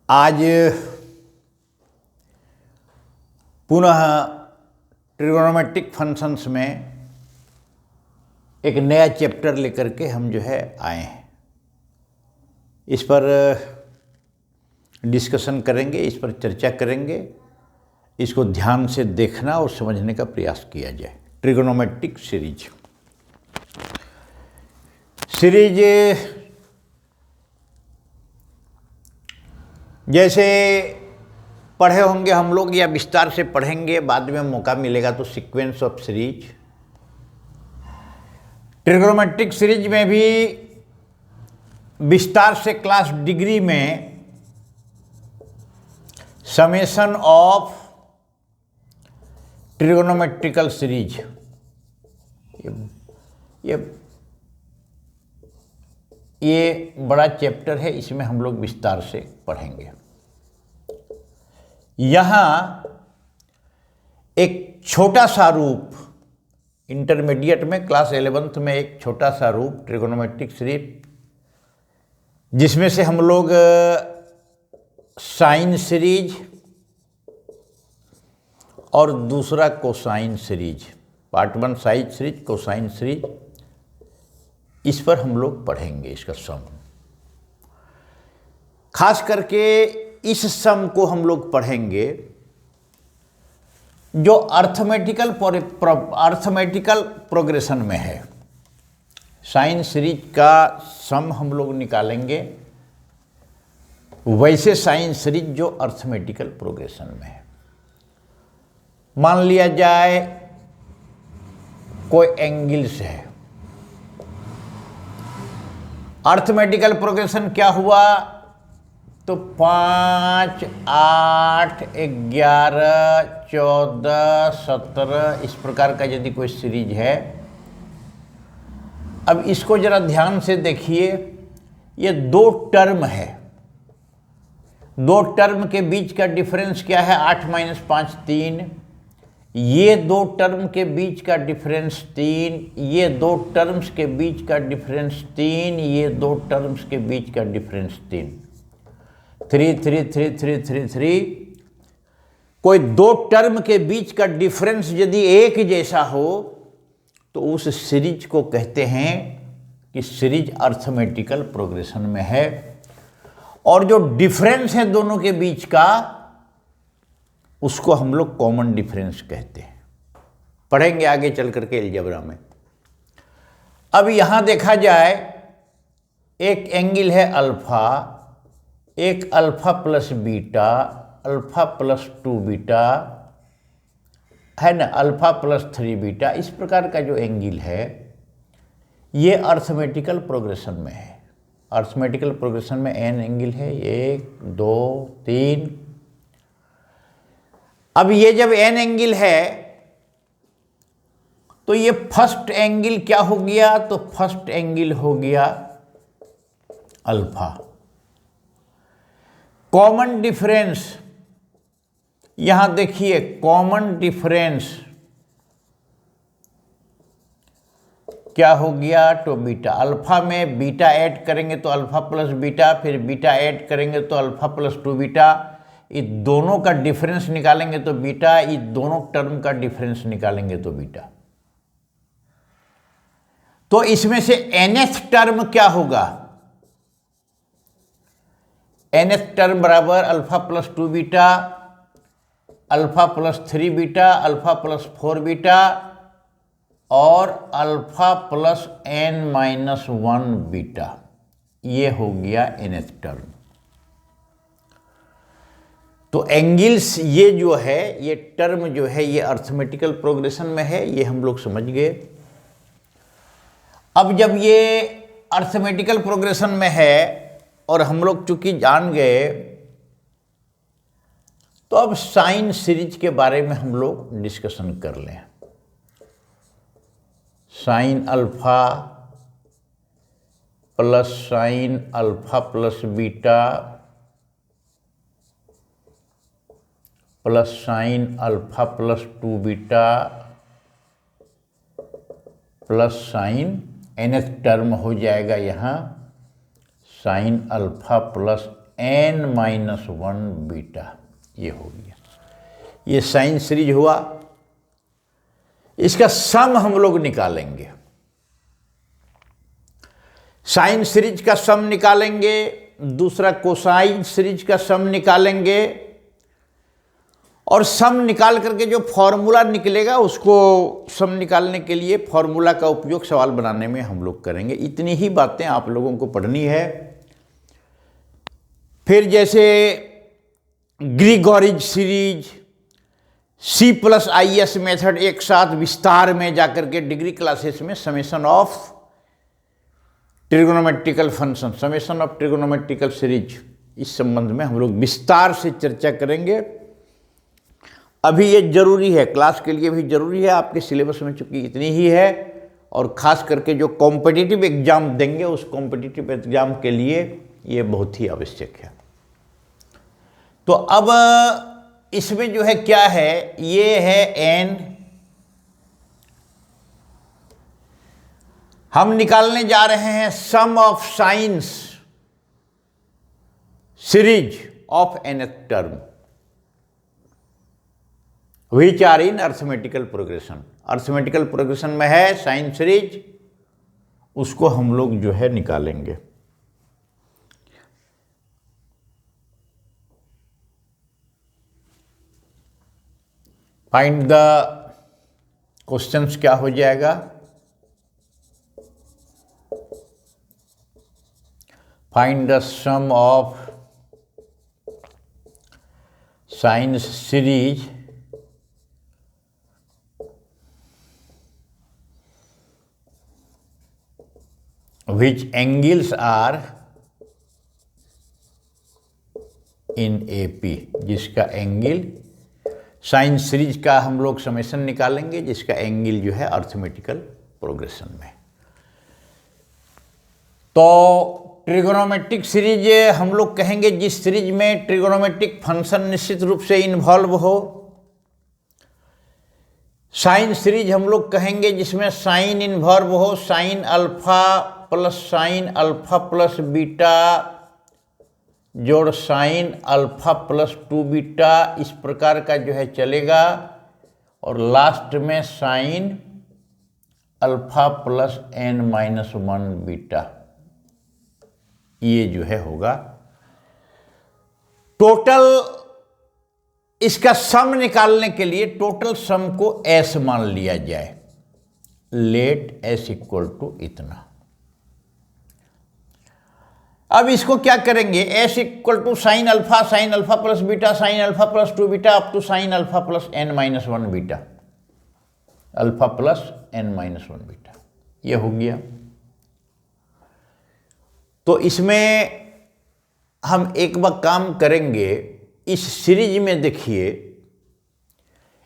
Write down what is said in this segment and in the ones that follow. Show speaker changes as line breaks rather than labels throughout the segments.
आज पुनः trigonometric functions में एक नया चैप्टर लेकर के हम आए हैं। इस पर डिस्कशन करेंगे, इस पर चर्चा करेंगे, इसको ध्यान से देखना और समझने का प्रयास किया जाए। ट्रिगोनोमेट्रिक सीरीज जैसे पढ़े होंगे हम लोग या विस्तार से पढ़ेंगे, बाद में मौका मिलेगा तो sequence of series. Trigonometric series में भी विस्तार से क्लास डिग्री में समेशन ऑफ ट्रिगोनोमेट्रिकल सीरीज, ये बड़ा चैप्टर है, इसमें हम लोग विस्तार से पढ़ेंगे। यहाँ एक छोटा सा रूप इंटरमीडिएट में क्लास 11th में एक छोटा सा रूप ट्रिगोनोमेट्रिक सीरीज, जिसमें से हम लोग साइन सीरीज और दूसरा cosine series, part 1 sine series, cosine series, इस पर हम लोग पढ़ेंगे इसका सम। खास करके इस सम को हम लोग पढ़ेंगे जो अर्थमेटिकल प्रोग्रेशन में है। साइन सीरीज का सम हम लोग निकालेंगे, वैसे साइन सीरीज जो अर्थमेटिकल प्रोग्रेशन में है। मान लिया जाए कोई एंगल्स है, अर्थमेटिकल प्रोग्रेशन क्या हुआ तो 5, 8, 11, 14, 17 इस प्रकार का यदि कोई सीरीज है। अब इसको जरा ध्यान से देखिए, ये 2 टर्म है, 2 टर्म के बीच का डिफरेंस क्या है 8 - 5 3, ये 2 टर्म के बीच का डिफरेंस 3, ये 2 टर्म्स के बीच का डिफरेंस 3, ये 2 टर्म्स के बीच का डिफरेंस 3, 3 3 3 3 3 3। कोई 2 टर्म के बीच का डिफरेंस यदि एक जैसा हो तो उस सीरीज को कहते हैं कि सीरीज अर्थमेटिकल प्रोग्रेशन में है। और जो डिफरेंस है दोनों के बीच का, उसको हम लोग कॉमन डिफरेंस कहते हैं। पढ़ेंगे आगे चल करके अलजेब्रा में। अब यहां देखा जाए, एक एंगल है अल्फा, एक alpha plus beta, alpha plus 2 beta है ना, अल्फा प्लस 3 बीटा, इस प्रकार का जो एंगल है ये अर्थमेटिकल प्रोग्रेशन में है। अर्थमेटिकल प्रोग्रेशन में n एंगल है, 1 2 3। अब ये जब n एंगल है तो ये फर्स्ट एंगल क्या हो गया तो फर्स्ट एंगल हो गया अल्फा। कॉमन डिफरेंस यहां देखिए, कॉमन डिफरेंस क्या हो गया तो बीटा। अल्फा में बीटा ऐड करेंगे तो अल्फा प्लस बीटा, फिर बीटा ऐड करेंगे तो अल्फा प्लस 2 बीटा, ये दोनों का डिफरेंस निकालेंगे तो बीटा, ये दोनों टर्म का डिफरेंस निकालेंगे तो बीटा। तो इसमें से nth टर्म क्या होगा, nth टर्म बराबर alpha plus 2 beta, alpha plus 3 beta, alpha plus 4 beta और अल्फा प्लस n-1 बीटा। ये हो गया nth टर्म। तो एंगल्स ये जो है, ये टर्म जो है ये अर्थमेटिकल प्रोग्रेशन में है, ये हम लोग समझ गए। अब जब ये अर्थमेटिकल प्रोग्रेशन में है और हम लोग चूंकि जान गए, तो अब साइन सीरीज के बारे में हम लोग डिस्कशन कर लें। Sign alpha plus sign alpha plus beta plus sign alpha plus 2 beta plus sign nth term हो जाएगा यहाँ sign alpha plus n-1 beta, ये हो गया। ये साइन सीरीज हुआ। इसका सम हम लोग निकालेंगे, साइन सीरीज का सम निकालेंगे, दूसरा कोसाइन सीरीज का सम निकालेंगे, और सम निकाल करके जो फॉर्मूला निकलेगा उसको सम निकालने के लिए फॉर्मूला का उपयोग सवाल बनाने में हम लोग करेंगे। इतनी ही बातें आप लोगों को पढ़नी है। फिर जैसे ग्रीगोरिज सीरीज, C+IS मेथड एक साथ विस्तार में जाकर के डिग्री क्लासेस में summation of trigonometrical function, summation of trigonometrical series, इस संबंध में हम लोग विस्तार से चर्चा करेंगे। अभी ये जरूरी है, क्लास के लिए भी जरूरी है, आपके सिलेबस में चूंकि इतनी ही है, और ख़ास करके जो कॉम्पिटिटिव एग्जाम देंगे उस कॉम्पिटिटिव एग्जाम के लिए ये बहुत ही आवश्यक है। तो अब इसमें जो है क्या है, ये है n, हम निकालने जा रहे हैं sum of sines series of nth term which are in arithmetical progression. Arithmetical progression में है साइन सीरीज, उसको हम लोग जो है निकालेंगे। फाइंड द क्वेश्चंस क्या हो जाएगा, find the sum of sine series which angles are in AP, जिसका एंगल, साइन सीरीज का हम लोग समेशन निकालेंगे जिसका एंगल जो है अर्थमेटिकल प्रोग्रेशन में। तो ट्रिगोनोमेट्रिक सीरीज हम लोग कहेंगे जिस सीरीज में ट्रिगोनोमेट्रिक फंक्शन निश्चित रूप से इन्वॉल्व हो। साइन सीरीज हम लोग कहेंगे जिसमें साइन इन्वॉल्व हो, sign alpha plus sign alpha plus beta जोड़ साइन अल्फा प्लस 2 बीटा, इस प्रकार का जो है चलेगा, और लास्ट में sign alpha plus n-1 beta, ये जो है होगा। टोटल इसका सम निकालने के लिए टोटल सम को s मान लिया जाए, लेट s इक्वल टू इतना। अब इसको क्या करेंगे, s equal to sine alpha plus beta, sine alpha plus 2 beta up to sine alpha plus n-1 beta, alpha plus n-1 beta, ये हो गया। तो इसमें हम एक बार काम करेंगे, इस सीरीज में देखिए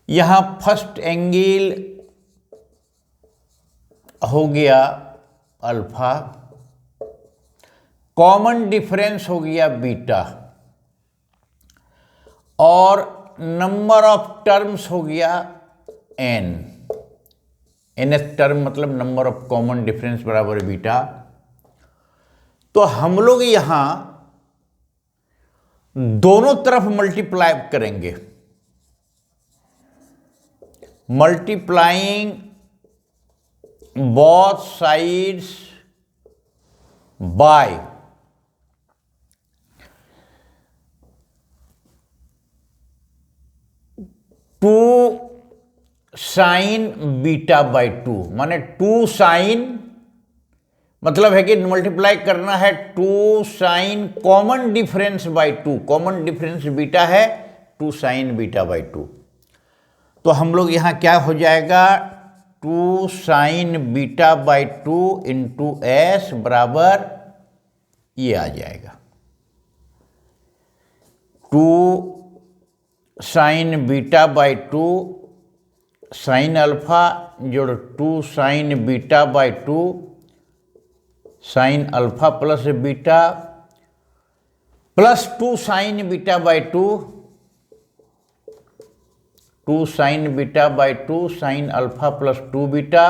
यहां फर्स्ट एंगल हो गया अल्फा, कॉमन डिफरेंस हो गया बीटा, और नंबर ऑफ टर्म्स हो गया n, nth टर्म मतलब नंबर ऑफ कॉमन डिफरेंस बराबर बीटा। तो हम लोग यहां दोनों तरफ मल्टीप्लाई करेंगे, multiplying both sides by two sign beta by 2, माने 2 साइन, मतलब है कि मल्टीप्लाई करना है 2 sine common difference by 2, common difference beta है 2 साइन बीटा बाई 2। तो हम लोग यहां क्या हो जाएगा, 2 sine beta by 2 into S बराबर ये आ जाएगा, 2 sine beta by 2 sine alpha जोड़ 2 sine beta by 2 sine alpha plus beta plus 2 sine beta by 2, 2 sine beta by 2 sine alpha plus 2 beta,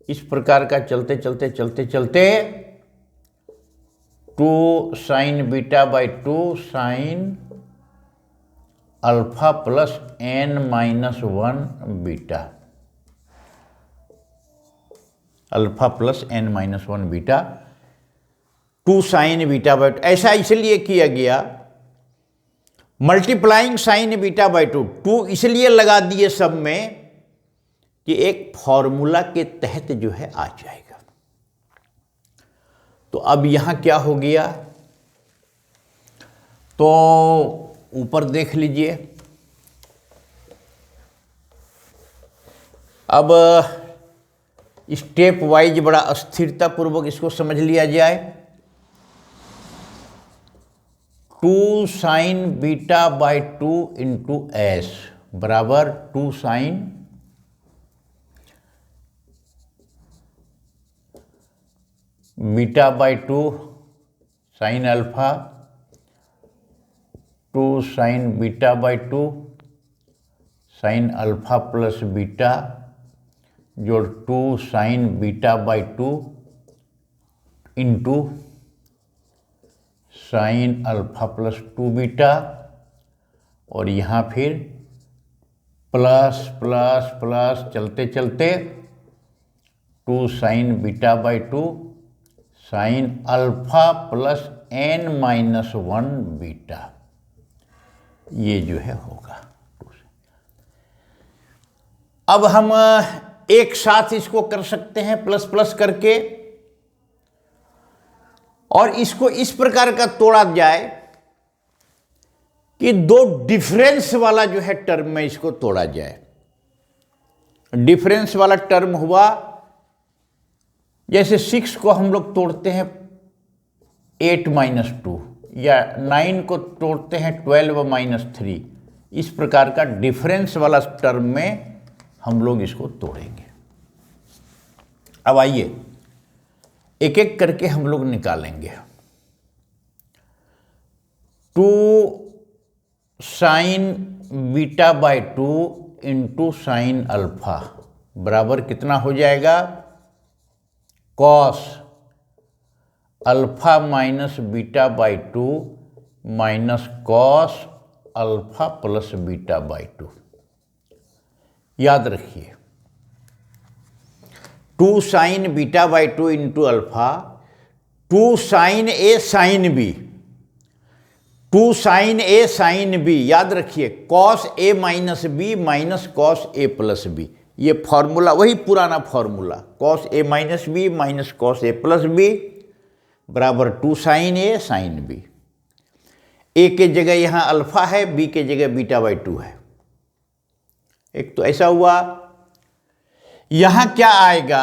इस प्रकार का चलते चलते चलते चलते 2 sine beta by 2 sine alpha plus n-1 beta, alpha plus n-1 beta 2 sine beta by 2। ऐसा इसलिए किया गया, मल्टीप्लाइंग साइन बीटा बाई 2 इसलिए लगा दिए सब में कि एक फॉर्मूला के तहत जो है आ जाएगा। तो अब यहां क्या हो गया, तो ऊपर देख लीजिए। अब स्टेप वाइज बड़ा अस्थिरता पूर्वक इसको समझ लिया जाए। 2 sine beta by 2 into S बराबर 2 sine beta by 2 sine alpha, 2 sine beta by 2 sine alpha plus beta जोड़ 2 sine beta by 2 into sine alpha plus 2 beta, और यहाँ फिर प्लस प्लस प्लस चलते चलते 2 sine beta by 2 sine alpha plus n-1 beta, ये जो है होगा। अब हम एक साथ इसको कर सकते हैं प्लस प्लस करके, और इसको इस प्रकार का तोड़ा जाए कि दो डिफरेंस वाला जो है टर्म में इसको तोड़ा जाए। डिफरेंस वाला टर्म हुआ, जैसे 6 को हम लोग तोड़ते हैं 8 माइनस 2, या 9 को तोड़ते हैं 12 माइनस 3। इस प्रकार का डिफरेंस वाला टर्म में हम लोग इसको तोड़ेंगे। अब आइए एक एक करके हम लोग निकालेंगे। 2 sine beta by 2 into sine alpha बराबर कितना हो जाएगा, cos alpha minus beta by 2 minus cos alpha plus beta by 2। याद रखिए 2 sine beta by 2 into alpha, 2 sine A sine B, 2 sine A sine B. याद रखिए cos A minus B minus cos A plus B, ये formula वही पुराना formula, cos A minus B minus cos A plus B बराबर 2 sine A sine B. ए के जगह यहाँ alpha है, बी के जगह बीटा बाई 2 है। एक तो ऐसा हुआ। यहां क्या आएगा,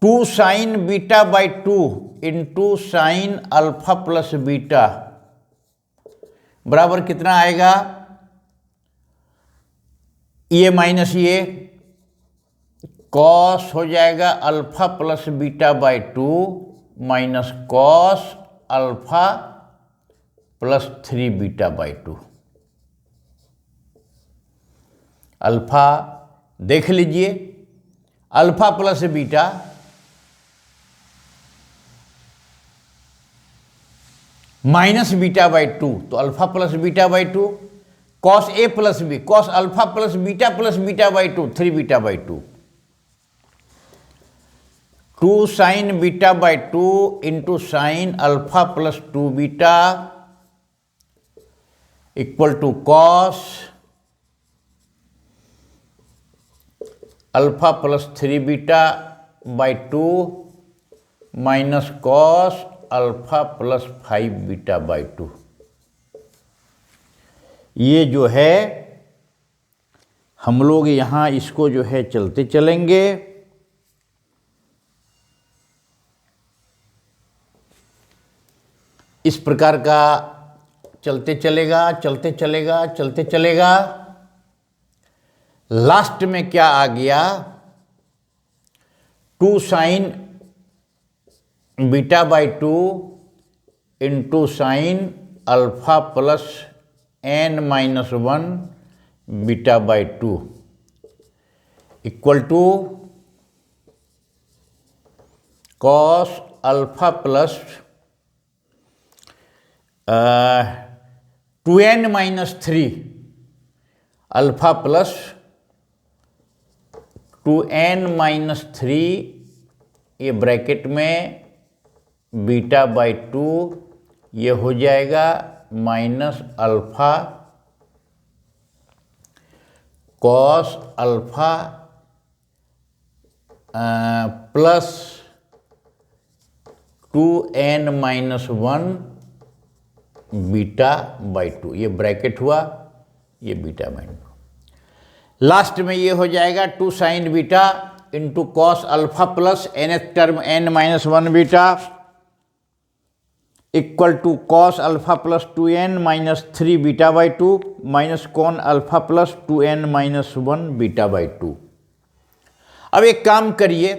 2 sine beta by 2 into sine alpha plus beta बराबर कितना आएगा, ये माइनस ये कॉस हो जाएगा alpha plus beta by 2 minus cos alpha plus 3 beta by 2। Alpha देख लीजिए, alpha plus beta minus beta by 2, तो alpha plus beta by 2, cos A plus B, cos alpha plus beta by 2 3 beta by 2, 2 sine beta by 2 into sine alpha plus 2 beta equal to cos alpha plus 3 beta by 2 minus cos alpha plus 5 beta by 2। ये जो है हम लोग यहाँ इसको जो है चलते चलेंगे। इस प्रकार का चलते चलेगा चलते चलेगा चलते चलेगा। लास्ट में क्या आ गया, 2 sine beta by 2 into sine alpha plus n-1 beta by 2 equal to cos alpha plus 2n-3 alpha plus 2n-3 ये ब्रैकेट में बीटा बाई 2 ये हो जाएगा minus alpha cos alpha plus 2n-1 beta by 2 ये ब्रैकेट हुआ, ये beta by 2। Last में ये हो जाएगा 2 sine beta into cos alpha plus nth term n-1 beta equal to cos alpha plus 2n-3 beta by 2 minus cos alpha plus 2n-1 beta by 2। अब एक काम करिए,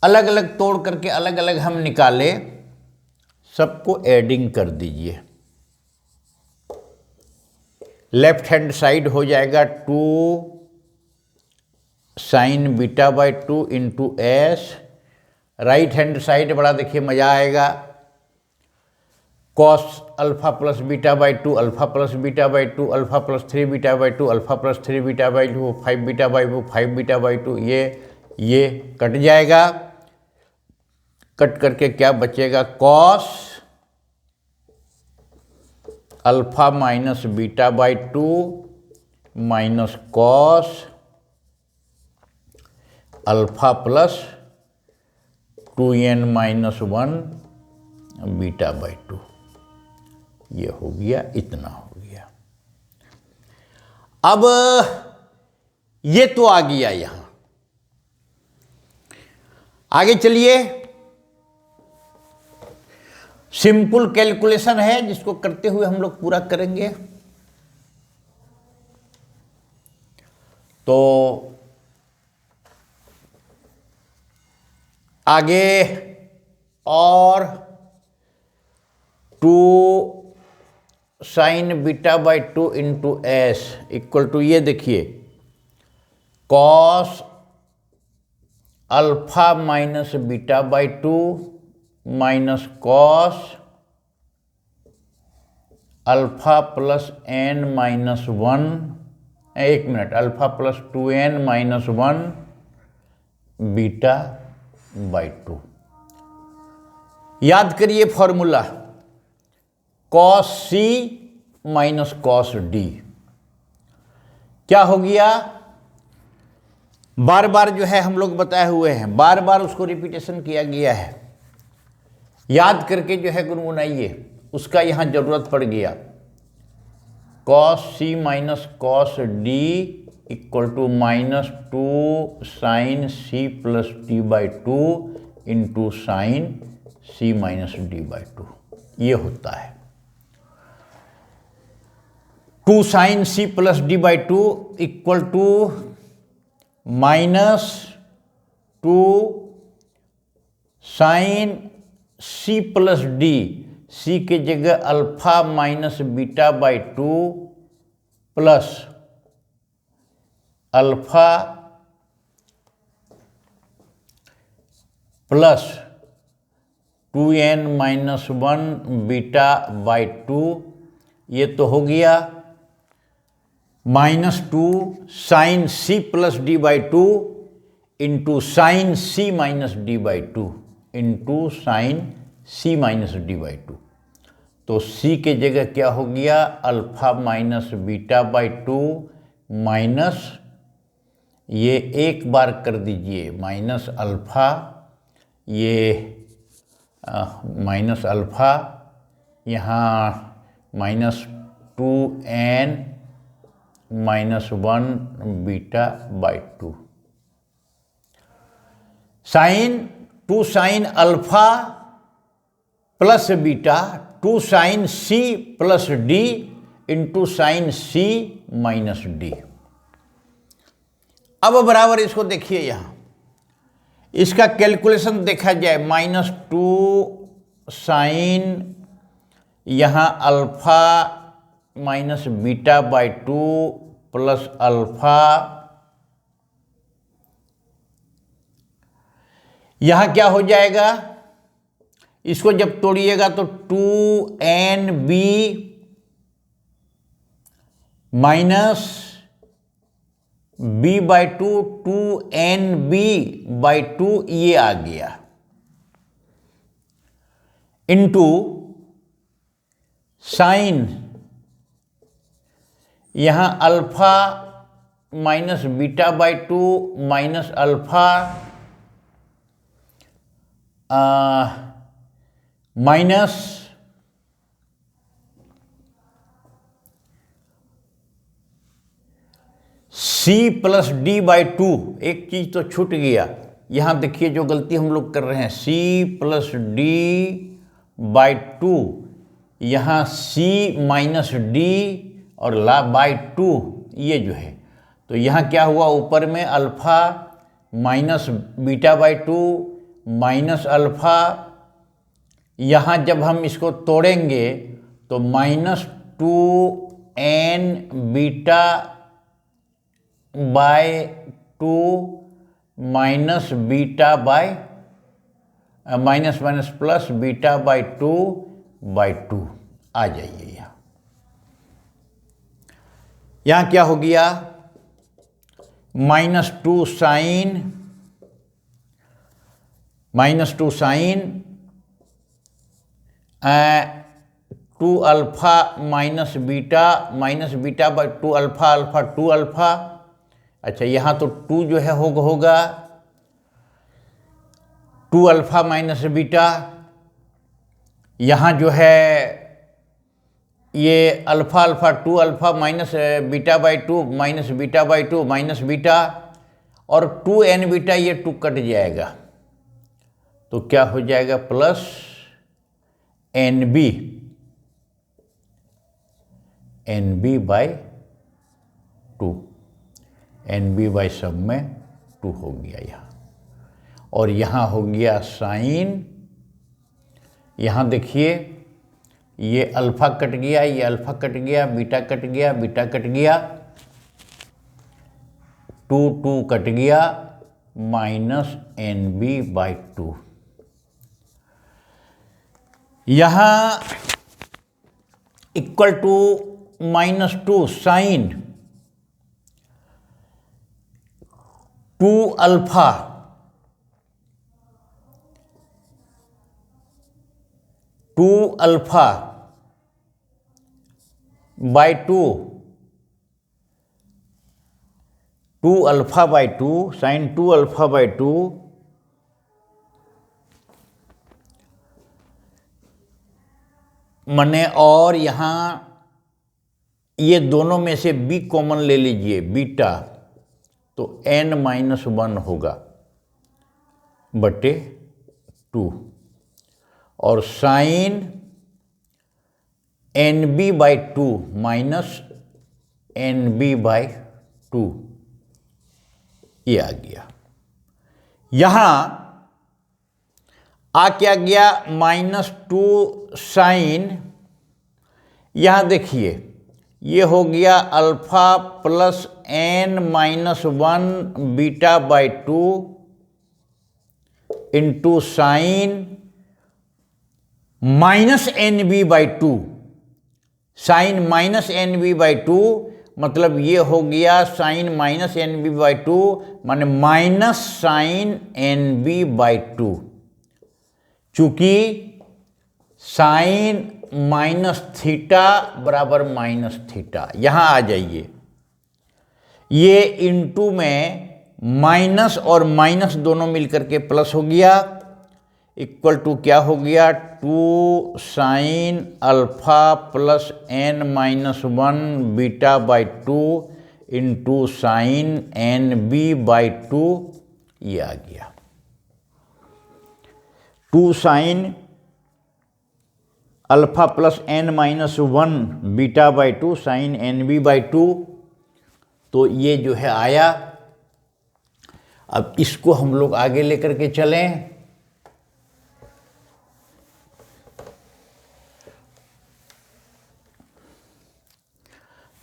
अलग अलग तोड़ करके अलग अलग हम निकाले, सबको एडिंग कर दीजिए। लेफ्ट हैंड साइड हो जाएगा 2 sine beta by 2 into S. Right hand side बड़ा देखिए मजा आएगा, cos alpha plus beta by 2 alpha plus beta by 2 alpha plus 3 beta by 2 alpha plus 3 beta by 2 5 beta by 2 5 beta by 2 ये cut जाएगा। Cut करके क्या बचेगा, cos alpha minus beta by 2 minus cos alpha plus 2n-1 beta by 2। ये हो गया, इतना हो गया। अब ये तो आ गया यहां, आगे चलिए। सिंपल कैलकुलेशन है जिसको करते हुए हम लोग पूरा करेंगे। तो आगे और 2 sine beta by 2 into S equal to ये देखिए cos alpha minus beta by 2 minus cos alpha plus n-1, एक minute, alpha plus 2n-1 beta by 2। याद करिए फॉर्मूला, कॉस सी माइनस कॉस डी। क्या हो गया, बार बार जो है हम लोग बताए हुए हैं, बार बार उसको रिपीटेशन किया गया है, याद करके जो है गुनगुनाइए, उसका यहां जरूरत पड़ गया। Cos C minus cos D equal to -2 sine C plus D by 2 into sine C minus D by 2, ये होता है। 2 sine C plus D by 2 equal to -2 sine C plus D, C के जगह alpha minus beta by 2 plus alpha plus 2n-1 beta by 2, ये तो हो गया -2 sine C plus D by 2 into sine C minus D by 2 into sine C minus D by 2। तो C के जगह क्या हो गया, alpha minus beta by 2 minus, ये एक बार कर दीजिए माइनस अल्फा, ये माइनस अल्फा, यहाँ -2n-1 beta by 2 sine 2 sine alpha plus beta 2 sine C plus D into sine C minus D. अब बराबर इसको देखिए, यहां इसका कैलकुलेशन देखा जाए, -2 साइन यहाँ alpha minus beta by 2 plus alpha, यहां क्या हो जाएगा, इसको जब तोड़िएगा तो 2nb माइनस b/2 2nb/2 ये आ गया, इंटू साइन यहां alpha minus beta minus alpha minus c+d/2। एक चीज तो छूट गया, यहां देखिए जो गलती हम लोग कर रहे हैं, c+d/2, यहां c माइनस डी और ला/2 ये जो है, तो यहां क्या हुआ, ऊपर में alpha minus beta minus alpha, यहां जब हम इसको तोड़ेंगे तो -2n beta minus minus minus plus beta आ जाइए। यहां क्या हो गया, -2 sine 2 alpha minus beta alpha alpha 2 alpha. अच्छा, यहां तो 2 जो है होगा 2 अल्फा माइनस बीटा, यहां जो है ये alpha alpha 2 alpha minus beta minus beta minus beta, और 2n बीटा ये 2 कट जाएगा तो क्या हो जाएगा, प्लस nb/2, nb/ सब में 2 हो गया यहाँ, और यहाँ हो गया साइन, यहाँ देखिए ये अल्फा कट गया, ये अल्फा कट गया, बीटा कट गया, बीटा कट गया, 2 कट गया, -nb/2। यहाँ equal to -2 sine 2 alpha 2 alpha 2 alpha sine 2 alpha मने, और यहां ये दोनों में से b कॉमन ले लीजिए, बीटा, तो n-1 होगा बटे 2, और साइन nb/2 माइनस nb/2 ये आ गया। यहां आ क्या गया, -2 साइन, यहां देखिए ये हो गया alpha plus n-1 beta into sine -nb/2, sine -nb/2, मतलब ये हो गया साइन -nb/2 माने माइनस साइन nb/2, चूंकि साइन माइनस थीटा बराबर माइनस थीटा, यहां आ जाइए, ये इंटू में माइनस और माइनस दोनों मिलकर के प्लस हो गया, इक्वल टू क्या हो गया, 2 sine alpha plus n-1 beta into sine nb/2 ये आ गया। 2 sine alpha plus n-1 beta sine nb/2, तो ये जो है आया। अब इसको हम लोग आगे लेकर के चलें,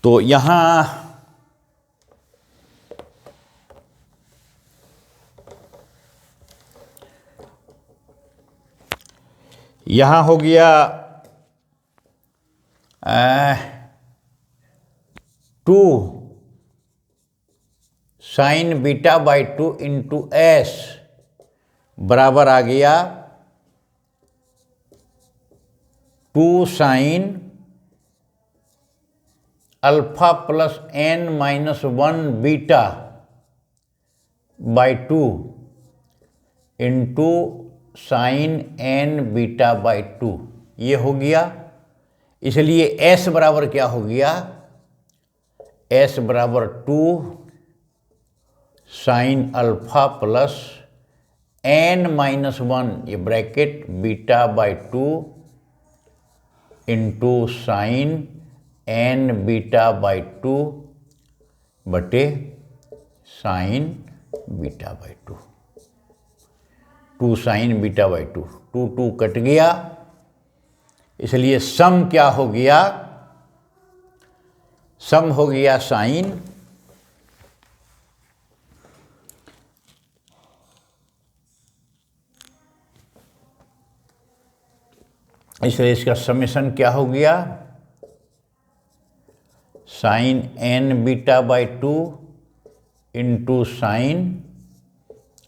तो यहां यहाँ हो गया 2 sine beta by 2 into S बराबर आ गया 2 sine alpha plus n minus 1 beta by 2 into sign n beta by 2 ये हो गया। इसलिए s बराबर क्या हो गया, s बराबर 2 sine alpha plus n minus 1 ये bracket beta by 2 into sign n beta by 2 बटे sign beta by 2, 2 sine beta by 2, 2 2 cut गया। इसलिए सम क्या हो गया, सम हो गया साइन इसलिए इसका समेशन क्या हो गया, sine n beta by 2 into sine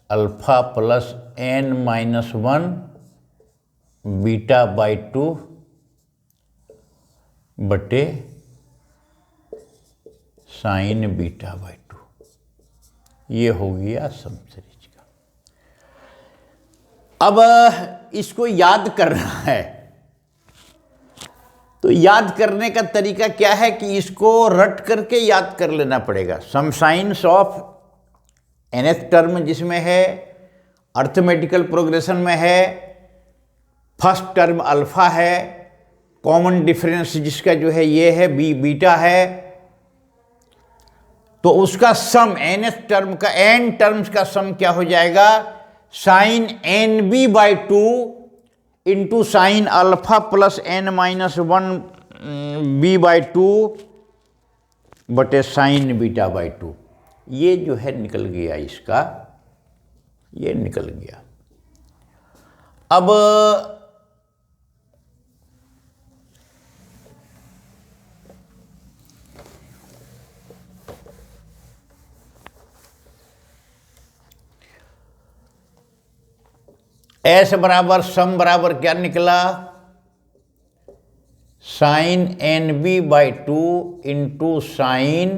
alpha plus n minus 1 beta by 2 बटे साइन बीटा बाई 2, ये हो गया सम सीरीज का। अब इसको याद करना है, तो याद करने का तरीका क्या है कि इसको रट करके याद कर लेना पड़ेगा। Sum sines of nth term जिसमें है, अर्थमेटिकल प्रोग्रेशन में है, फर्स्ट टर्म अल्फा है, कॉमन डिफरेंस जिसका जो है ये है बीटा है, तो उसका सम nth टर्म का n टर्म्स का सम क्या हो जाएगा, sine nb by 2 into sine alpha plus n minus 1 b by 2 बटे साइन बीटा बाई 2। ये जो है निकल गया इसका, ये निकल गया। अब एस बराबर सम बराबर क्या निकला, sine N B by 2 into sine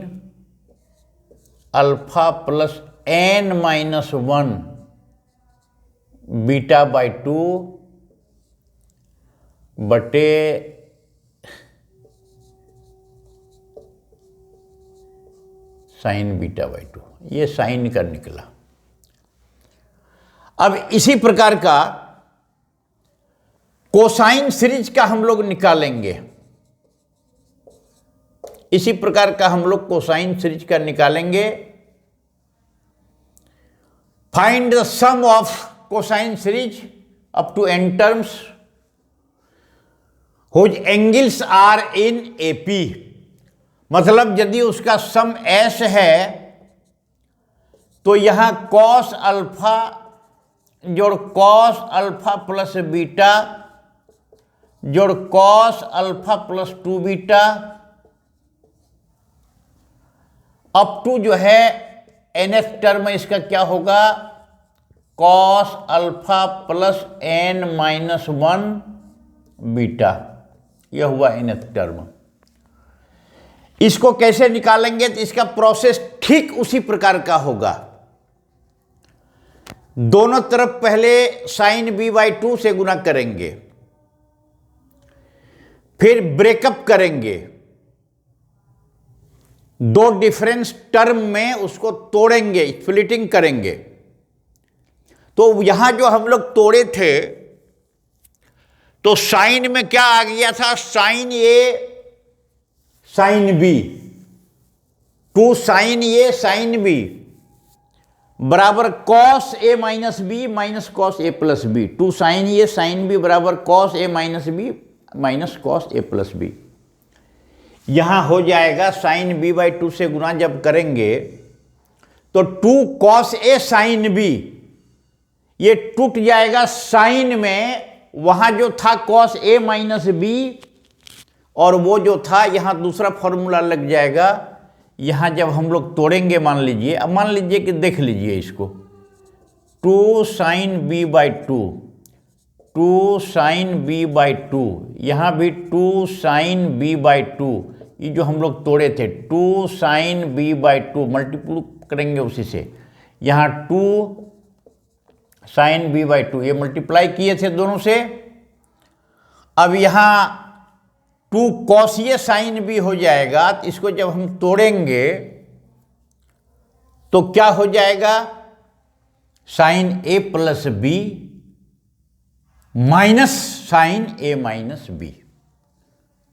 alpha plus N minus 1 beta by 2 बटे साइन बीटा बाई 2, ये साइन का निकला। अब इसी प्रकार का कोसाइन सीरीज का हम लोग निकालेंगे, इसी प्रकार का हम लोग कोसाइन सीरीज का निकालेंगे। Find the sum of cosine series up to n terms whose angles are in AP। मतलब यदि उसका सम s है तो यहां कॉस अल्फा जोड़ कॉस अल्फा प्लस बीटा जोड़ cos alpha plus 2 beta up to जो है nth टर्म इसका क्या होगा, cos alpha plus n minus 1 beta, यह हुआ nth टर्म। इसको कैसे निकालेंगे, तो इसका प्रोसेस ठीक उसी प्रकार का होगा। दोनों तरफ पहले साइन b बाई 2 से गुना करेंगे, फिर ब्रेकअप करेंगे, दो डिफरेंस टर्म में उसको तोड़ेंगे, स्प्लिटिंग करेंगे। तो यहां जो हम लोग तोड़े थे तो साइन में क्या आ गया था, sign A sine B, 2 sine A sine B बराबर cos A minus B minus cos A plus B, 2 sine A sine B बराबर cos A minus B minus cos A plus B. यहां हो जाएगा साइन बी बाई 2 से गुना जब करेंगे तो 2 cos ए sine B, ये टूट जाएगा साइन में वहां जो था कॉस ए माइनस बी, और वो जो था यहां दूसरा फॉर्मूला लग जाएगा। यहां जब हम लोग तोड़ेंगे, मान लीजिए, अब मान लीजिए कि देख लीजिए इसको, 2 sine B by 2, 2 sine B by 2, यहाँ भी 2 साइन बी बाई 2, ये जो हम लोग तोड़े थे 2 साइन बी बाई 2 मल्टीप्लाई करेंगे उसी से, यहाँ 2 साइन बी बाई 2, ये मल्टीप्लाई किए थे दोनों से। अब यहाँ 2 कॉस ये साइन बी हो जाएगा, तो इसको जब हम तोड़ेंगे तो क्या हो जाएगा, sign a plus B minus sign A minus B,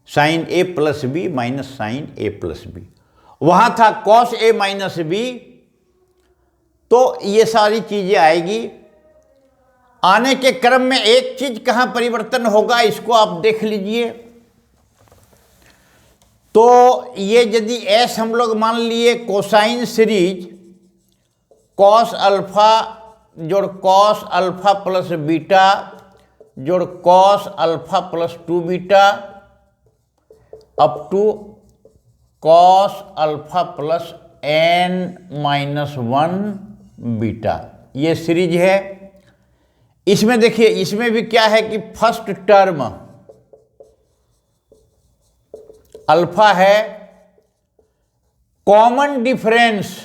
sign a plus B minus sign a plus B. वहां था कॉस ए माइनस बी, तो ये सारी चीजें आएगी। आने के क्रम में एक चीज कहां परिवर्तन होगा, इसको आप देख लीजिए। तो ये यदि एस हम लोग मान लिए कोसाइन सीरीज कॉस अल्फा जोड़ कॉस अल्फा प्लस बीटा जोड़ cos alpha plus 2 beta up to cos alpha plus n minus 1 beta, ये सीरीज है। इसमें देखिए, इसमें भी क्या है कि फर्स्ट टर्म अल्फा है, कॉमन डिफरेंस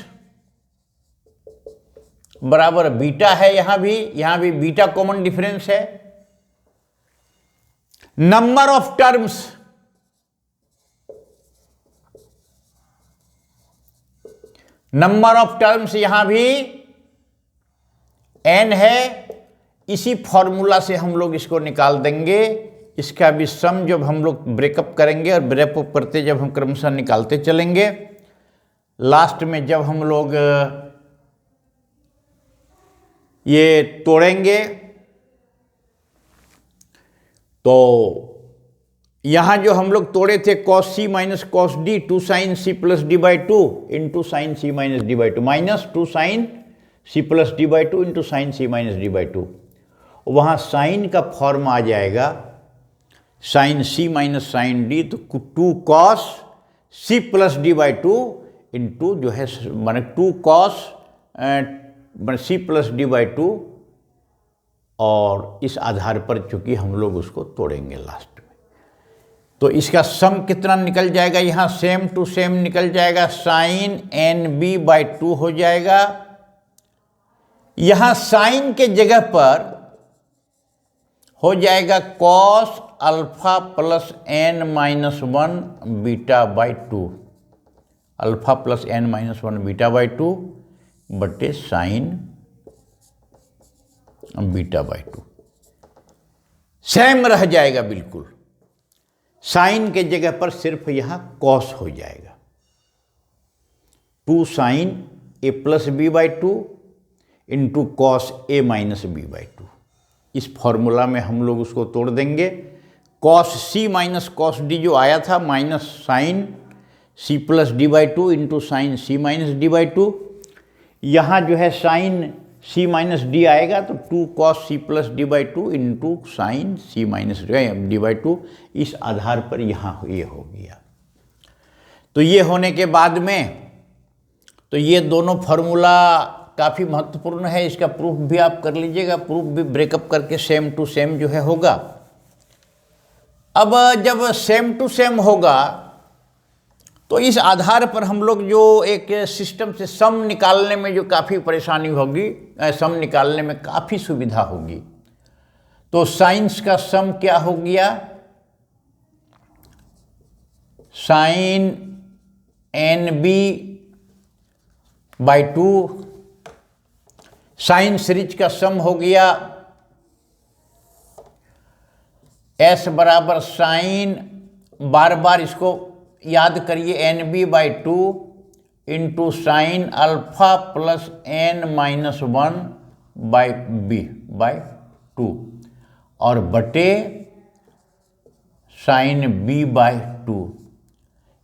बराबर बीटा है, यहां भी बीटा कॉमन डिफरेंस है। नंबर ऑफ टर्म्स यहां भी n है। इसी फॉर्मूला से हम लोग इसको निकाल देंगे। इसका भी सम जब हम लोग ब्रेकअप करेंगे, और ब्रेकअप करते जब हम क्रमशः निकालते चलेंगे, लास्ट में जब हम लोग ये तोड़ेंगे तो यहां जो हम लोग तोड़े थे cos C minus cos D, 2 sine C plus D by 2 into sine C minus D by 2 minus 2 sine C plus D by 2 into sine C minus D by 2, वहां साइन का फॉर्म आ जाएगा साइन सी minus sine D, तो 2 cos C plus D by 2 into जो है माने 2 cos C plus D by 2, और इस आधार पर चूंकि हम लोग उसको तोड़ेंगे लास्ट में, तो इसका सम कितना निकल जाएगा, यहां सेम टू सेम निकल जाएगा, साइन एन बी बाई 2 हो जाएगा। यहां साइन के जगह पर हो जाएगा cos alpha plus N minus 1 beta by 2, alpha plus N minus 1 beta by 2 बटे साइन बीटा बाई 2, सेम रह जाएगा बिल्कुल। साइन के जगह पर सिर्फ यहां कॉस हो जाएगा, 2 sine a plus b by 2 into cos A minus b by 2। इस फॉर्मूला में हम लोग उसको तोड़ देंगे। कॉस सी माइनस कॉस डी जो आया था, minus sine C plus D by 2 into sine C minus D by 2, यहाँ जो है साइन सी माइनस डी आएगा, तो 2 cos C plus D by 2 into sine C minus D by 2, इस आधार पर यहाँ ये हो गया। तो ये होने के बाद में तो ये दोनों फार्मूला काफ़ी महत्वपूर्ण है, इसका प्रूफ भी आप कर लीजिएगा, प्रूफ भी ब्रेकअप करके सेम टू सेम जो है होगा। अब जब सेम टू सेम होगा तो इस आधार पर हम लोग जो एक सिस्टम से सम निकालने में जो काफ़ी परेशानी होगी, सम निकालने में काफ़ी सुविधा होगी। तो साइंस का सम क्या हो गया, sine N B by 2, sine series का सम हो गया एस बराबर साइन, बार बार इसको याद करिए, n B by 2 into sine alpha plus N minus 1 by b by 2 और बटे साइन बी बाई 2,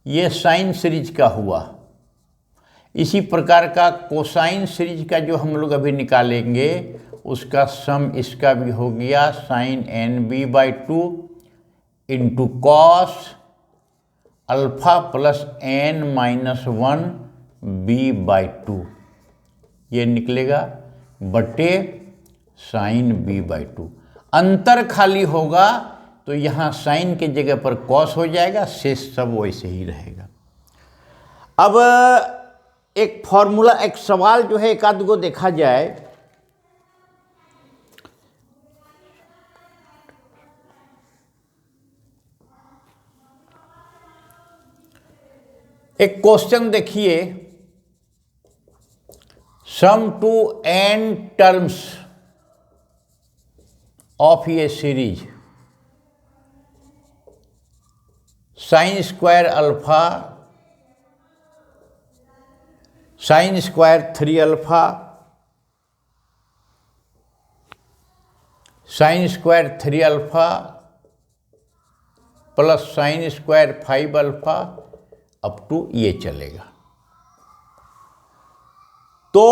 ये साइन सीरीज का हुआ। इसी प्रकार का कोसाइन सीरीज का जो हम लोग अभी निकालेंगे उसका सम इसका भी हो गया sine N B by two into cos alpha plus N minus one b by two, ये निकलेगा बटे साइन बी बाई टू। अंतर खाली होगा तो यहाँ साइन के जगह पर कॉस हो जाएगा, शेष सब वैसे ही रहेगा। अब एक फॉर्मूला, एक सवाल जो है एक आध गो देखा जाए। एक क्वेश्चन देखिए, sum to n terms of a series sine square alpha, sine square 3 alpha, sine square 3 alpha plus sine square 5 alpha up to ये चलेगा। तो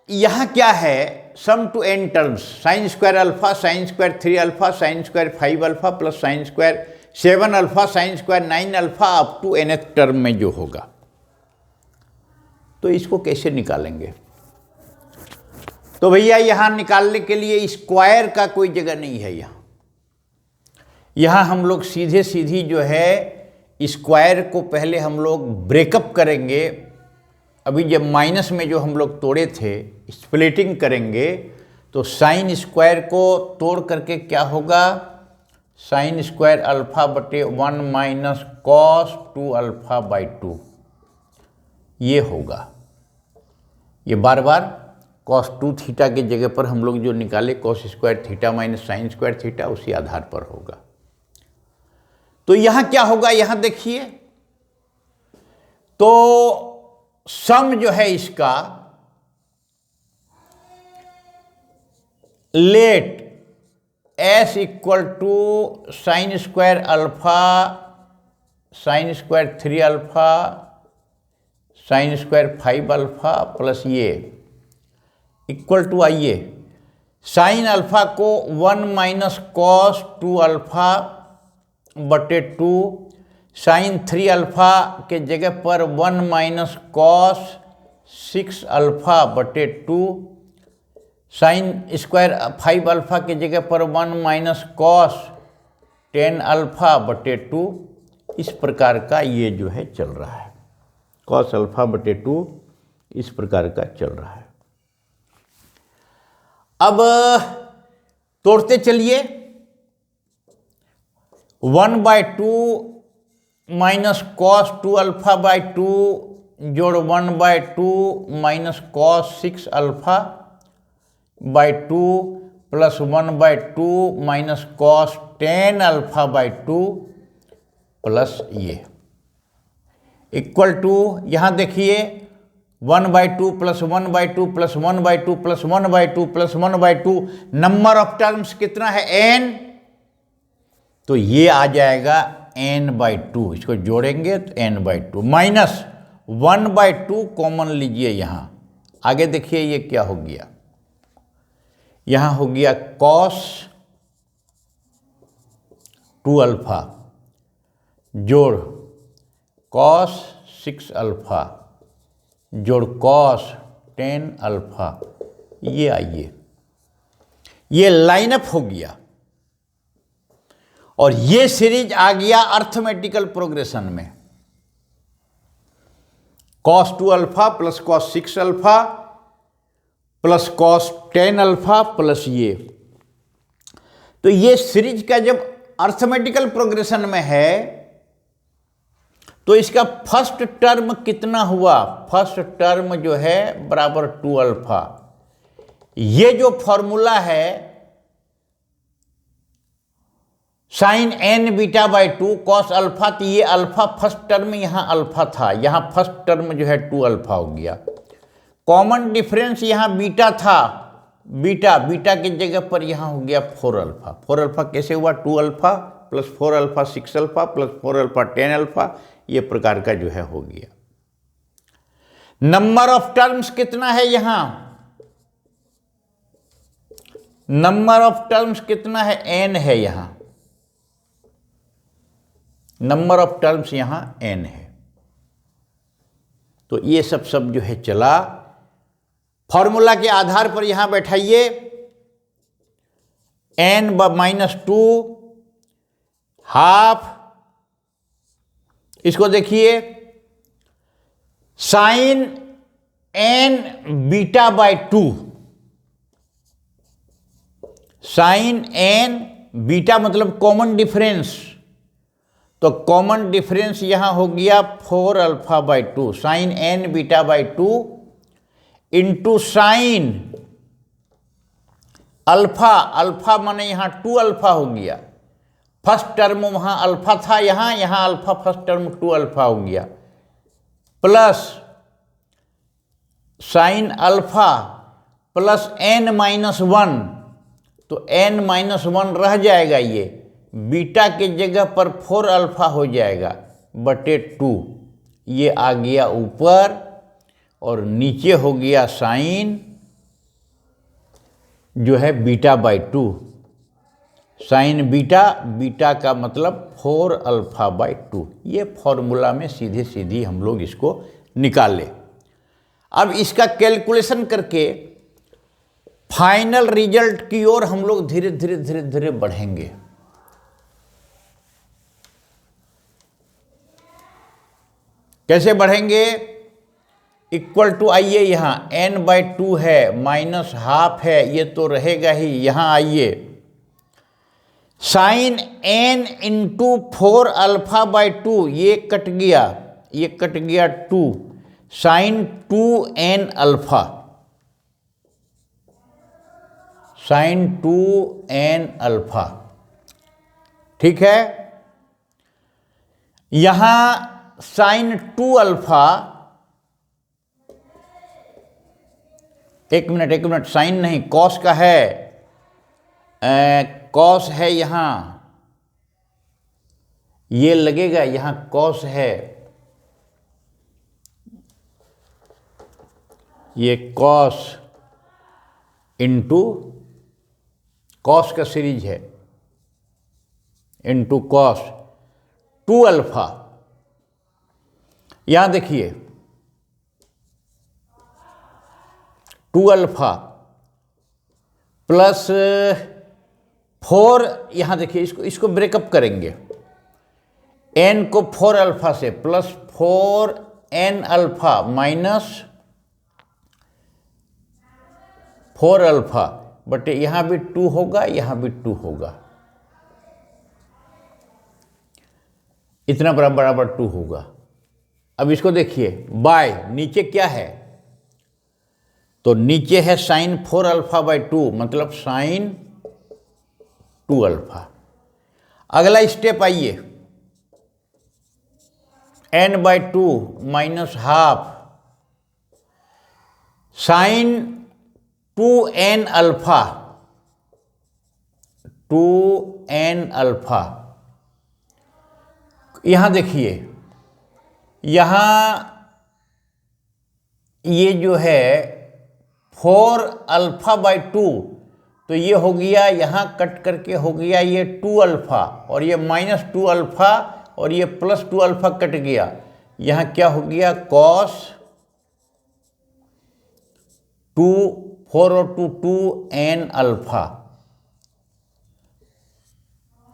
यहां क्या है, sum to n terms sine square alpha, sine square 3 alpha, sine square 5 alpha plus sine square 7 alpha, sine square 9 alpha up to nth term में जो होगा। तो इसको कैसे निकालेंगे? तो भैया यहां निकालने के लिए स्क्वायर का कोई जगह नहीं है। यहां हम लोग सीधे सीधी जो है स्क्वायर को पहले हम लोग ब्रेकअप करेंगे। अभी जब माइनस में जो हम लोग तोड़े थे, स्प्लिटिंग करेंगे तो साइन स्क्वायर को तोड़ करके क्या होगा, साइन स्क्वायर अल्फा बटे 1 माइनस कॉस 2 अल्फा बाई 2, ये होगा। ये बार बार कॉस 2 थीटा की जगह पर हम लोग जो निकाले cos square theta minus sine square theta, उसी आधार पर होगा। तो यहां क्या होगा, यहां देखिए, तो सम जो है इसका, let S equal to sine square alpha, sine square 3 alpha, sine square 5 alpha plus ये इक्वल टू, आइए साइन अल्फा को 1 माइनस कॉस 2 अल्फा बटे 2, साइन 3 अल्फा के जगह पर 1 माइनस कॉस 6 अल्फा बटे 2, साइन स्क्वायर 5 अल्फा के जगह पर 1 माइनस कॉस 10 अल्फा बटे 2। इस प्रकार का ये जो है चल रहा है, कॉस अल्फा बटे 2 इस प्रकार का चल रहा है। अब तोड़ते चलिए, 1/2 माइनस कॉस 2 अल्फा बाई 2 जोड़ 1/2 minus cos 6 alpha by 2 plus 1/2 minus cos 10 alpha by 2 plus ये इक्वल टू, यहाँ देखिए 1/2 plus 1/2 plus 1/2 plus 1/2 plus 1/2, number of terms कितना है n, तो ये आ जाएगा n/2, इसको जोड़ेंगे तो n/2 माइनस 1/2 कॉमन लीजिए यहाँ, आगे देखिए ये क्या हो गया, यहाँ हो गया cos 2 अल्फा जोड़ cos 6 अल्फा जोड़ cos 10 अल्फा, ये आइए ये लाइनअप हो गया और ये सीरीज आ गया अर्थमेटिकल प्रोग्रेशन में, cos 2 alpha plus cos 6 alpha plus cos 10 alpha plus ये। तो ये सीरीज का जब अर्थमेटिकल प्रोग्रेशन में है तो इसका फर्स्ट टर्म कितना हुआ, फर्स्ट टर्म जो है बराबर 2 अल्फा। ये जो फॉर्मूला है sine n beta by 2 cos alpha, तो ये अल्फा फर्स्ट टर्म यहाँ अल्फा था, यहाँ फर्स्ट टर्म जो है 2 अल्फा हो गया। कॉमन डिफरेंस यहाँ बीटा था, बीटा की जगह पर यहाँ हो गया 4 अल्फा। 4 अल्फा कैसे हुआ, 2 alpha plus 4 alpha 6 alpha plus 4 alpha 10 alpha, ये प्रकार का जो है हो गया। नंबर ऑफ टर्म्स कितना है यहाँ, नंबर ऑफ टर्म्स कितना है, n है यहां, नंबर ऑफ टर्म्स यहां n है। तो ये सब जो है चला, फॉर्मूला के आधार पर यहां बैठाइए n-2 हाफ, इसको देखिए sine n beta by 2, sine n beta मतलब कॉमन डिफरेंस, तो कॉमन डिफरेंस यहां हो गया 4 alpha by 2, sine n beta by 2 into sine alpha, alpha माने यहां 2 अल्फा हो गया, फर्स्ट टर्म वहां अल्फा था, यहां अल्फा फर्स्ट टर्म 2 अल्फा हो गया, plus sign alpha plus n-1, तो n-1 रह जाएगा, ये बीटा के जगह पर 4 अल्फा हो जाएगा बटे 2, ये आ गया ऊपर, और नीचे हो गया साइन जो है beta by 2, sine beta, beta का मतलब 4 अल्फा बाय 2। ये फॉर्मूला में सीधे सीधी हम लोग इसको निकाले। अब इसका कैलकुलेशन करके फाइनल रिजल्ट की ओर हम लोग धीरे धीरे धीरे धीरे बढ़ेंगे। कैसे बढ़ेंगे? इक्वल टू, आइए यहाँ n/2 है, माइनस हाफ है, ये तो रहेगा ही। यहाँ आइए, sine n into 4 alpha by 2, ये कट गया, ये कट गया 2, sign 2n alpha, sign 2n alpha, ठीक है। यहां साइन 2 अल्फा, एक मिनट, साइन नहीं, कॉस का है, कॉस है यहां, ये लगेगा, यहां कॉस है, ये कॉस इंटू कॉस का सीरीज है, इंटू कॉस 2 अल्फा। यहां देखिए 2 अल्फा प्लस 4, यहां देखिए, इसको ब्रेकअप करेंगे, n को 4 अल्फा से, plus 4n alpha minus 4 alpha, but यहां भी 2 होगा, यहां भी 2 होगा, इतना बराबर 2 होगा। अब इसको देखिए, बाय नीचे क्या है, तो नीचे है साइन 4 अल्फा बाय 2, मतलब साइन 2 अल्फा। अगला स्टेप आइए, n/2 minus half, sine 2n alpha, 2n alpha. यहां देखिए, यहां ये जो है 4 अल्फा बाय 2, तो ये हो गया, यहां कट करके हो गया ये 2 अल्फा, और ये माइनस 2 अल्फा, और ये प्लस 2 अल्फा कट गया, यहां क्या हो गया, कॉस 2, 4 और 2 2n अल्फा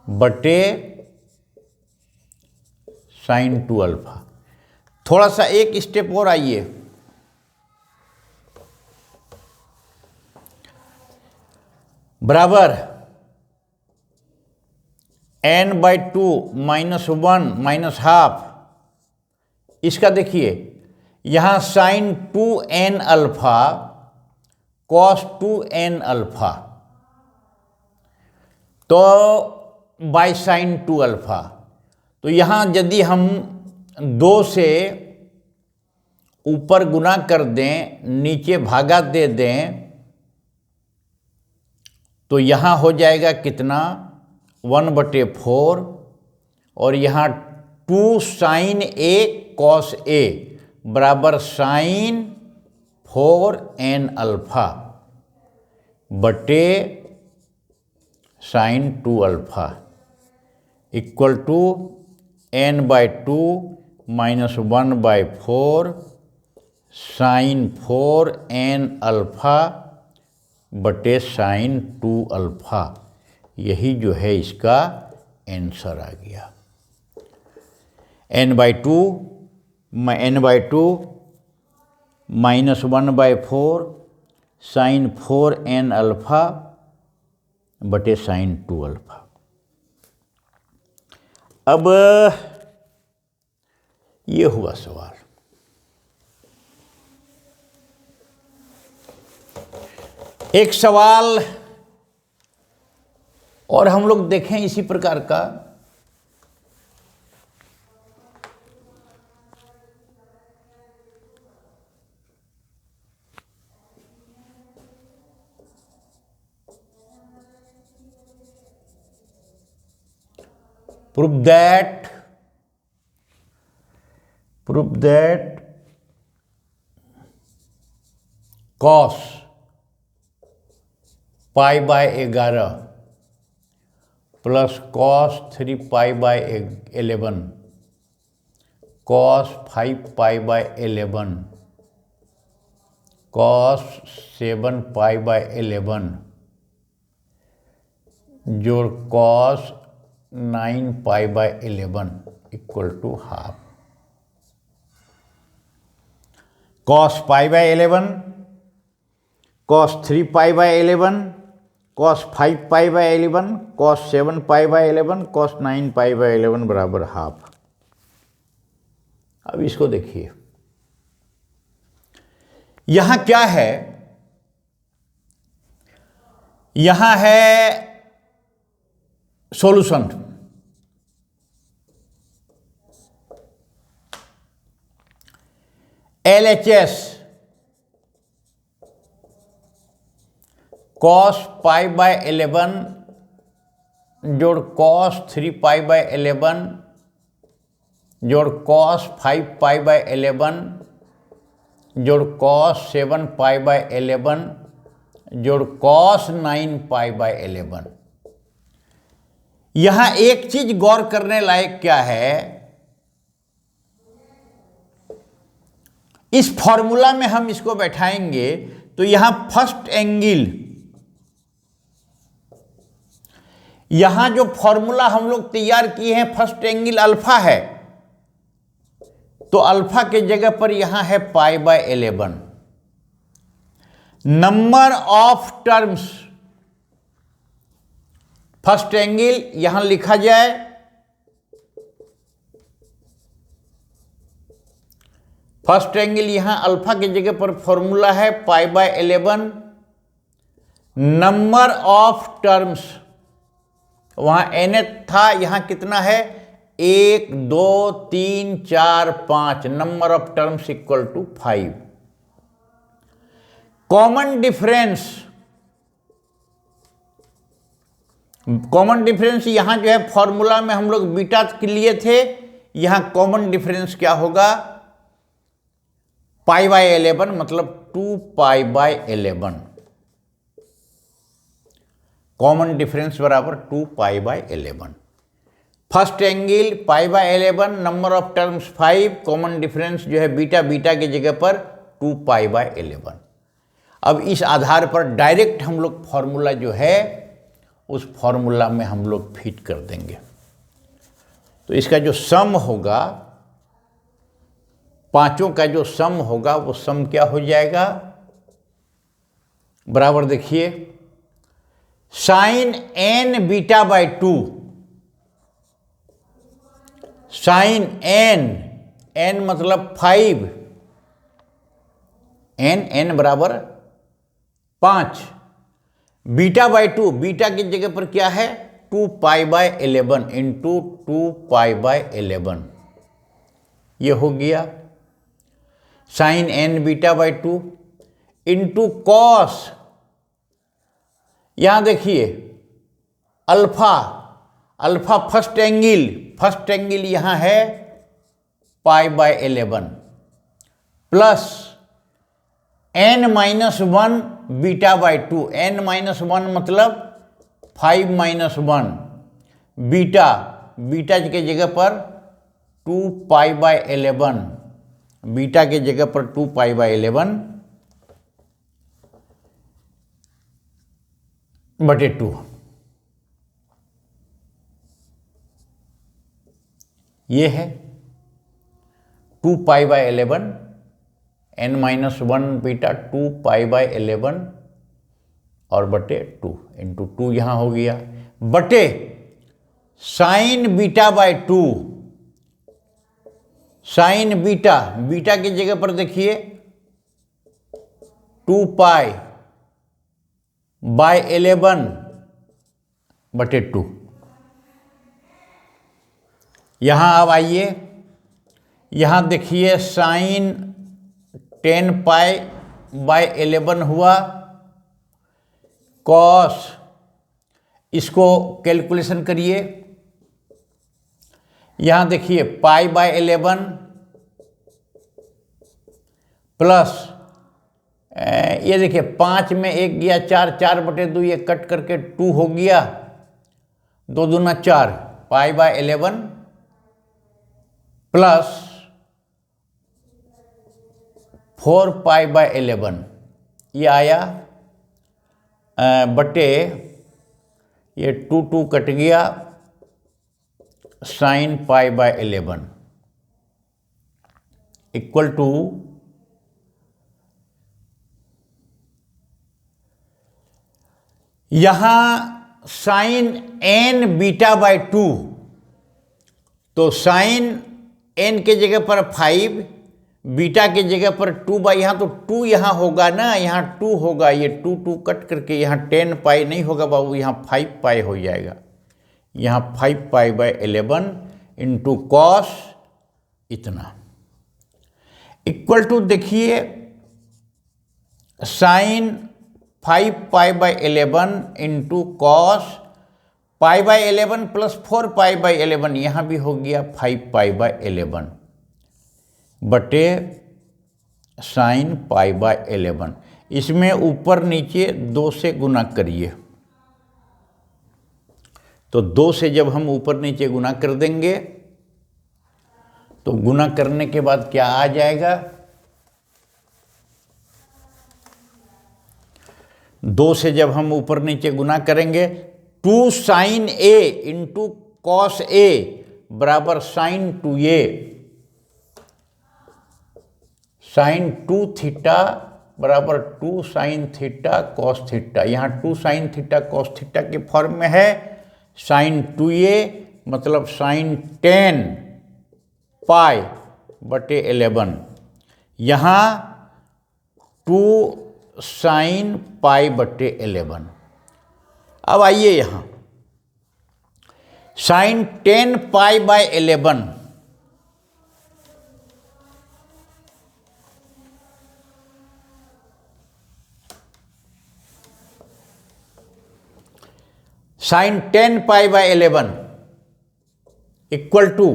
बटे साइन 2 अल्फा। थोड़ा सा एक स्टेप और आइए, बराबर n/2 -1 माइनस हाफ, इसका देखिए, यहां sine 2n alpha cos 2n alpha, तो बाय साइन 2 अल्फा, तो यहां यदि हम 2 से ऊपर गुना कर दें, नीचे भागा दे दें, तो यहां हो जाएगा कितना, 1/4, और यहां 2 साइन a कॉस a बराबर साइन 4n अल्फा बटे sine 2 alpha equal to n/2 minus 1/4 sine 4 n alpha बटे साइन 2 अल्फा। यही जो है इसका आंसर आ गया। n/2 minus 1/4 sine 4 n alpha बटे साइन 2 अल्फा। अब ये हुआ सवाल। एक सवाल और हम लोग देखें इसी प्रकार का। prove that cos pi by 11 plus cos 3 pi by 11 cos 5 pi by 11 cos 7 pi by 11 जोड़ cos 9 pi by 11 equal to half. cos pi by 11 cos 3 pi by 11 cos 5 pi by 11 cos 7 pi by 11 cos 9 pi by 11 बराबर half. अब इसको देखिए, यहां क्या है, यहां है solution. LHS cos pi by 11 जोड़ cos 3 पाई बाय 11 जोड़ cos 5 पाई बाय 11 जोड़ cos 7 पाई बाय 11 जोड़ cos 9 पाई बाय 11। यहां एक चीज गौर करने लायक क्या है, इस फॉर्मूला में हम इसको बैठाएंगे तो यहां फर्स्ट एंगल, यहां जो फॉर्मूला हम लोग तैयार किए हैं फर्स्ट एंगल अल्फा है, तो अल्फा के जगह पर यहां है pi by 11। Number of terms, first angle यहां लिखा जाए, फर्स्ट एंगल यहां अल्फा की जगह पर फॉर्मूला है pi by 11। Number of terms वहां n था, यहां कितना है 1 2 3 4 5, number of terms equal to 5। Common difference, common difference यहां जो है फॉर्मूला में हम लोग बीटा के लिए थे, यहां कॉमन डिफरेंस क्या होगा पाई बाय 11 मतलब 2 पाई बाय 11। कॉमन डिफरेंस बराबर 2 pi by 11। First angle pi by 11, number of terms 5, common difference जो है बीटा, बीटा की जगह पर 2 पाई बाय 11। अब इस आधार पर डायरेक्ट हम लोग फॉर्मूला जो है उस फॉर्मूला में हम लोग फिट कर देंगे। तो इसका जो सम होगा, पांचों का जो सम होगा वो सम क्या हो जाएगा, बराबर देखिए sine n beta by 2, sine n मतलब 5, n बराबर 5, बीटा बाय 2, बीटा की जगह पर क्या है 2 pi by 11 into 2 pi by 11, ये हो गया sine n beta by 2 into cos, यहां देखिए अल्फा, अल्फा फर्स्ट एंगल यहां है pi by 11 plus n-1 beta by 2, n-1 मतलब 5 - 1 बीटा, बीटा की जगह पर 2π/11, बीटा की जगह पर 2π/11 बटे 2। ये है 2π/11 n-1 बीटा 2π/11 और बटे 2 इंटू 2 यहाँ हो गया, बटे sign beta by 2। Sine beta, beta की जगह पर देखिए 2π/11 बटे 2। यहां अब आइए, यहां देखिए साइन 10π/11 हुआ, कॉस, इसको कैलकुलेशन करिए। यहां देखिए π/11 प्लस, ये देखिए 5 में 1 गया 4, 4/2 ये कट करके 2 हो गया, 2 दूना 4, π/11 प्लस 4π/11 ये आया, बटे ये 2 कट गया, साइन π/11 इक्वल टू यहां साइन n बीटा बाय 2, तो साइन n के जगह पर 5, बीटा की जगह पर 2 यहाँ, तो 2 यहाँ होगा ना, यहाँ 2 होगा, ये 2 कट करके यहाँ 10π नहीं होगा बाबू, यहाँ 5π हो जाएगा, यहाँ 5π/11 इंटू कॉस इतना इक्वल टू, देखिए साइन 5π/11 इंटू कॉस π/11 प्लस 4π/11 यहाँ भी हो गया 5π/11 बटे साइन π/11। इसमें ऊपर नीचे 2 से गुना करिए, तो 2 से जब हम ऊपर नीचे गुना कर देंगे तो गुना करने के बाद क्या आ जाएगा, 2 से जब हम ऊपर नीचे गुना करेंगे 2 sine a into cos a बराबर साइन 2a, साइन 2 थीटा बराबर 2 साइन थीटा कॉस थीटा। यहाँ 2 साइन थीटा कॉस थीटा के फॉर्म में है, साइन 2a मतलब साइन 10π/11, यहाँ 2 साइन π/11। अब आइए यहाँ साइन 10π/11 साइन 10π/11 इक्वल टू,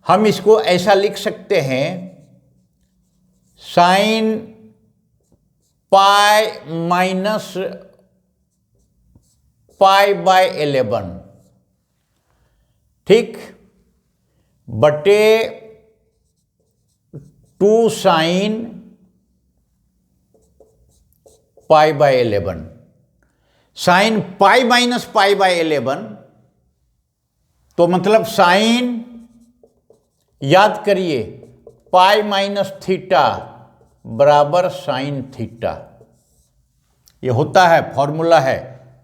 हम इसको ऐसा लिख सकते हैं, साइन π-π/11 ठीक, बटे 2 साइन π/11। साइन π-π/11 तो मतलब साइन, याद करिए, π-θ बराबर साइन थीटा, ये होता है, फॉर्मूला है,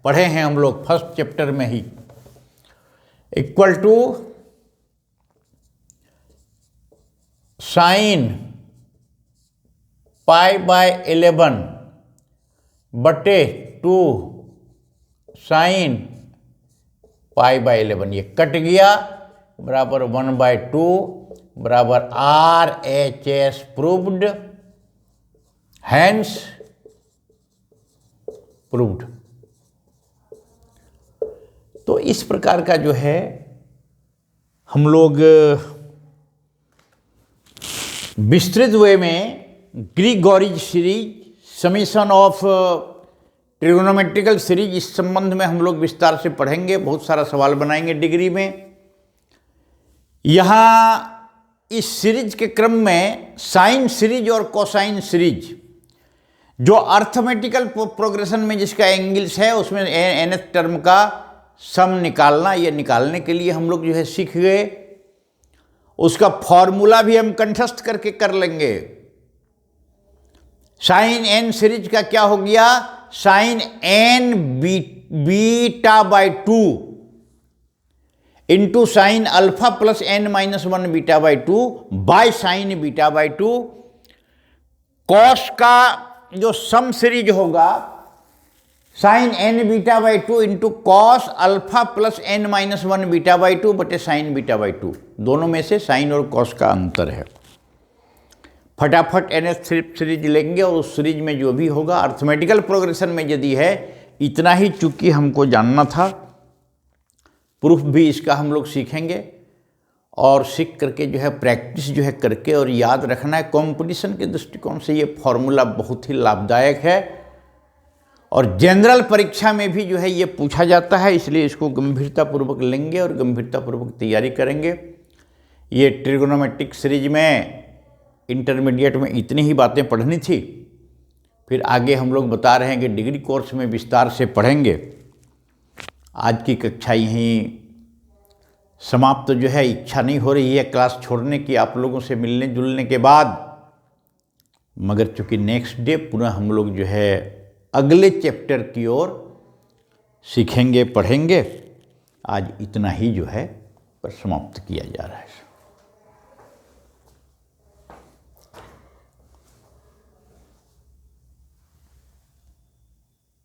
पढ़े हैं हम लोग फर्स्ट चैप्टर में ही, इक्वल टू साइन π/11 बटे 2 साइन π/11, ये कट गया, बराबर 1/2 बराबर RHS प्रूव्ड, हैंस प्रूव्ड। तो इस प्रकार का जो है हम लोग विस्तृत वे में Gregory's series, summation of trigonometrical series, इस संबंध में हम लोग विस्तार से पढ़ेंगे, बहुत सारा सवाल बनाएंगे डिग्री में। यहाँ इस सीरीज के क्रम में साइन सीरीज और कोसाइन सीरीज, जो अर्थमेटिकल प्रोग्रेशन में जिसका एंगल्स है, उसमें nth टर्म का सम निकालना, ये निकालने के लिए हम लोग जो है सीख गए। उसका फॉर्मूला भी हम कंठस्थ करके कर लेंगे। साइन n सीरीज का क्या हो गया, sine n beta by 2 into sine alpha plus n-1 beta by 2 by sine beta by 2। Cos का जो सम सीरीज होगा, sine n beta by 2 into cos alpha plus n-1 beta by 2 बटे sign beta by 2। दोनों में से sign और cos का अंतर है। फटाफट nth सीरीज लेंगे और उस सीरीज में जो भी होगा, अर्थमेटिकल प्रोग्रेशन में यदि है, इतना ही चूंकि हमको जानना था। प्रूफ भी इसका हम लोग सीखेंगे और सीख करके जो है प्रैक्टिस जो है करके और याद रखना है। कंपटीशन के दृष्टिकोण से ये फॉर्मूला बहुत ही लाभदायक है और जनरल परीक्षा में भी जो है ये पूछा जाता है, इसलिए इसको गंभीरतापूर्वक लेंगे और गंभीरतापूर्वक तैयारी करेंगे। ये ट्रिगोनोमेट्रिक सीरीज में इंटरमीडिएट में इतनी ही बातें पढ़नी थी, फिर आगे हम लोग बता रहे हैं कि डिग्री कोर्स में विस्तार से पढ़ेंगे। आज की कक्षा यहीं समाप्त जो है, इच्छा नहीं हो रही है क्लास छोड़ने की आप लोगों से मिलने जुलने के बाद, मगर चूँकि नेक्स्ट डे पुनः हम लोग जो है अगले चैप्टर की ओर सीखेंगे, पढ़ेंगे। आज इतना ही जो है पर समाप्त किया जा रहा है।